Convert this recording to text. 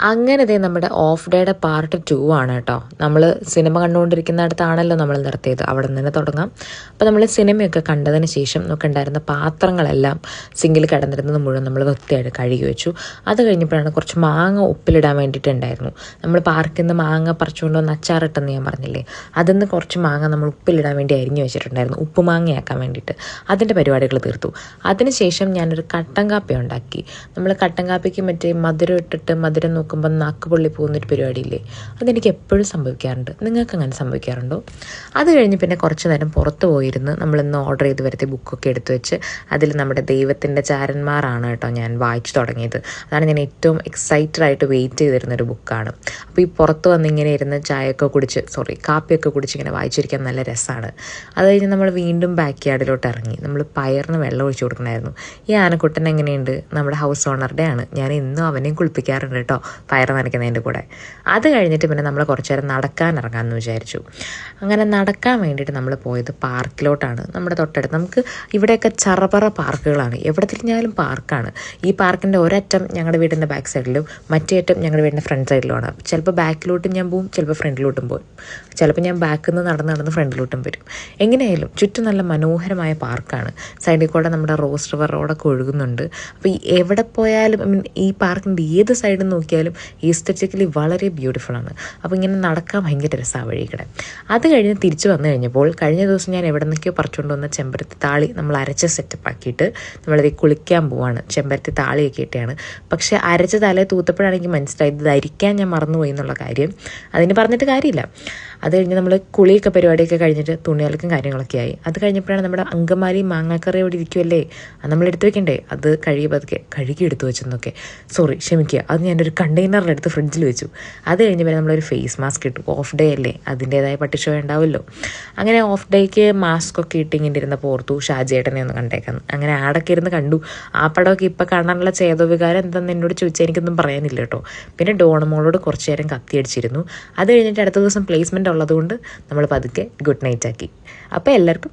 അങ്ങനെ ദേ നമ്മുടെ ഓഫ് ഡേയുടെ പാർട്ട് 2 ആണ് കേട്ടോ. നമ്മൾ സിനിമ കണ്ടുകൊണ്ടിരിക്കുന്നിടത്താണല്ലോ നമ്മൾ നിർത്തിയത്, അവിടെ നിന്ന് തന്നെ തുടങ്ങാം. അപ്പോൾ നമ്മൾ സിനിമയൊക്കെ കണ്ടതിന് ശേഷം നമുക്കുണ്ടായിരുന്ന പാത്രങ്ങളെല്ലാം സിങ്കിൽ കിടന്നിരുന്നത് മുഴുവൻ നമ്മൾ വൃത്തിയായിട്ട് കഴുകി വെച്ചു. അത് കഴിഞ്ഞപ്പോഴാണ് കുറച്ച് മാങ്ങ ഉപ്പിലിടാൻ വേണ്ടിയിട്ടുണ്ടായിരുന്നു. നമ്മൾ പാർക്കിൽ നിന്ന് മാങ്ങ പറിച്ചുകൊണ്ട് വന്ന് അച്ചാറിട്ടെന്ന് ഞാൻ പറഞ്ഞില്ലേ, അതിൽ നിന്ന് കുറച്ച് മാങ്ങ നമ്മൾ ഉപ്പിലിടാൻ വേണ്ടി അരിഞ്ഞു വെച്ചിട്ടുണ്ടായിരുന്നു, ഉപ്പുമാങ്ങയാക്കാൻ വേണ്ടിയിട്ട്. അതിൻ്റെ പരിപാടികൾ തീർത്തു. അതിനുശേഷം ഞാനൊരു കട്ടൻ കാപ്പി ഉണ്ടാക്കി. നമ്മൾ കട്ടൻ കാപ്പിക്ക് മറ്റേ മധുരം ഇട്ടിട്ട് മധുരം നോക്കുമ്പോൾ നാക്ക് പൊള്ളി പോകുന്നൊരു പരിപാടിയില്ലേ, അതെനിക്ക് എപ്പോഴും സംഭവിക്കാറുണ്ട്. നിങ്ങൾക്ക് അങ്ങനെ സംഭവിക്കാറുണ്ടോ? അത് കഴിഞ്ഞ് പിന്നെ കുറച്ച് നേരം പുറത്ത് പോയിരുന്ന് നമ്മളിന്ന് ഓർഡർ ചെയ്ത് വരുത്തിയ ബുക്കൊക്കെ എടുത്തു വെച്ച് അതിൽ നമ്മുടെ ദൈവത്തിൻ്റെ ചാരന്മാരാണ് കേട്ടോ ഞാൻ വായിച്ചു തുടങ്ങിയത്. അതാണ് ഞാൻ ഏറ്റവും എക്സൈറ്റഡ് ആയിട്ട് വെയിറ്റ് ചെയ്തിരുന്നൊരു ബുക്കാണ്. അപ്പോൾ ഈ പുറത്ത് വന്ന് ഇങ്ങനെ ഇരുന്ന് കാപ്പിയൊക്കെ കുടിച്ച് ഇങ്ങനെ വായിച്ചിരിക്കാൻ നല്ല രസമാണ്. അത് കഴിഞ്ഞ് നമ്മൾ വീണ്ടും ബാക്ക് യാർഡിലോട്ട് ഇറങ്ങി. നമ്മൾ പയറിന് വെള്ളം ഒഴിച്ചു കൊടുക്കണമായിരുന്നു. ഈ ആനക്കുട്ടൻ എങ്ങനെയുണ്ട്? നമ്മുടെ ഹൗസ് ഓണറുടെ ആണ്. ഞാൻ ഇന്നും അവനെയും കുളിപ്പിക്കാറുണ്ട് കേട്ടോ, പയർ നനയ്ക്കുന്നതിൻ്റെ കൂടെ. അത് കഴിഞ്ഞിട്ട് പിന്നെ നമ്മൾ കുറച്ച് നേരം നടക്കാൻ ഇറങ്ങാമെന്ന് വിചാരിച്ചു. അങ്ങനെ നടക്കാൻ വേണ്ടിയിട്ട് നമ്മൾ പോയത് പാർക്കിലോട്ടാണ്. നമ്മുടെ തൊട്ടടുത്ത് നമുക്ക് ഇവിടെയൊക്കെ ചറപറ പാർക്കുകളാണ്, എവിടെ തിരിഞ്ഞാലും പാർക്കാണ്. ഈ പാർക്കിൻ്റെ ഒരറ്റം ഞങ്ങളുടെ വീടിൻ്റെ ബാക്ക് സൈഡിലും മറ്റേ അറ്റം ഞങ്ങളുടെ വീടിൻ്റെ ഫ്രണ്ട് സൈഡിലുമാണ്. ചിലപ്പോൾ ബാക്കിലോട്ടും ഞാൻ പോവും, ചിലപ്പോൾ ഫ്രണ്ടിലോട്ടും പോകും. ചിലപ്പോൾ ഞാൻ ബാക്കിൽ നിന്ന് നടന്ന് ഫ്രണ്ടിലോട്ടും വരും. എങ്ങനെയായാലും ചുറ്റും നല്ല മനോഹരമായ പാർക്കാണ്. സൈഡിൽ കൂടെ നമ്മുടെ റോസ് റിവർ റോഡൊക്കെ ഒഴുകുന്നുണ്ട്. അപ്പോൾ ഈ എവിടെ പോയാലും ഈ പാർക്കിൻ്റെ ഏത് സൈഡിൽ നോക്കിയാലും ഈസ്തറ്റിക്കലി വളരെ ബ്യൂട്ടിഫുൾ ആണ്. അപ്പോൾ ഇങ്ങനെ നടക്കാൻ ഭയങ്കര രസമാണ് വഴിയിക്കടെ. അത് കഴിഞ്ഞ് തിരിച്ച് വന്നു കഴിഞ്ഞപ്പോൾ കഴിഞ്ഞ ദിവസം ഞാൻ എവിടെ നിന്നൊക്കെയോ പറിച്ചുകൊണ്ട് വന്ന ചെമ്പരത്തി താളി നമ്മൾ അരച്ച് സെറ്റപ്പ് ആക്കിയിട്ട് നമ്മളത് കുളിക്കാൻ പോവാണ്. ചെമ്പരത്തി താളിയൊക്കെ ഇട്ടാണ്. പക്ഷേ അരച്ച തലയെ തൂത്തപ്പോഴാണ് എനിക്ക് മനസ്സിലായത് ഇത് ധരിക്കാൻ ഞാൻ മറന്നുപോയി എന്നുള്ള കാര്യം. അതിന് പറഞ്ഞിട്ട് കാര്യമില്ല. അത് കഴിഞ്ഞ് നമ്മൾ കുളിയൊക്കെ പരിപാടിയൊക്കെ കഴിഞ്ഞിട്ട് തുണികൾക്കും കാര്യങ്ങളൊക്കെ ആയി. അത് കഴിഞ്ഞപ്പോഴാണ് നമ്മുടെ അങ്കമാലി മാങ്ങാക്കറി അവിടെ ഇരിക്കുമല്ലേ, അത് നമ്മൾ എടുത്ത് വെക്കണ്ടേ, അത് കഴുകി എടുത്ത് വെച്ചെന്നൊക്കെ ക്ഷമിക്കുക, അത് ഞാനൊരു കണ്ടെയ്നറിലെടുത്ത് ഫ്രിഡ്ജിൽ വെച്ചു. അത് കഴിഞ്ഞ് പിന്നെ നമ്മളൊരു ഫേസ് മാസ്ക് ഇട്ടു. ഓഫ് ഡേ അല്ലേ, അതിൻ്റേതായ പട്ടിഷോ ഉണ്ടാവുമല്ലോ. അങ്ങനെ ഓഫ് ഡേക്ക് മാസ്കൊക്കെ ഇട്ട് ഇങ്ങനെ ഇരുന്നപ്പോൾ ഓർത്തു ഷാജിയേട്ടനെ ഒന്ന് കണ്ടേക്കാന്ന്. അങ്ങനെ ആടൊക്കെ ഇരുന്ന് കണ്ടു. ആ പടമൊക്കെ ഇപ്പം കാണാനുള്ള ചേതോവികാരം എന്താണെന്ന് എന്നോട് ചോദിച്ചാൽ എനിക്കൊന്നും പറയാനില്ല കേട്ടോ. പിന്നെ ഡോണമോളോട് കുറച്ച് നേരം കത്തിയടിച്ചിരുന്നു. അത് കഴിഞ്ഞിട്ട് അടുത്ത ദിവസം പ്ലേസ്മെൻ്റ് ഉള്ളതുകൊണ്ട് നമ്മൾ പതുക്കെ ഗുഡ് നൈറ്റ് ആക്കി. അപ്പോൾ എല്ലാവർക്കും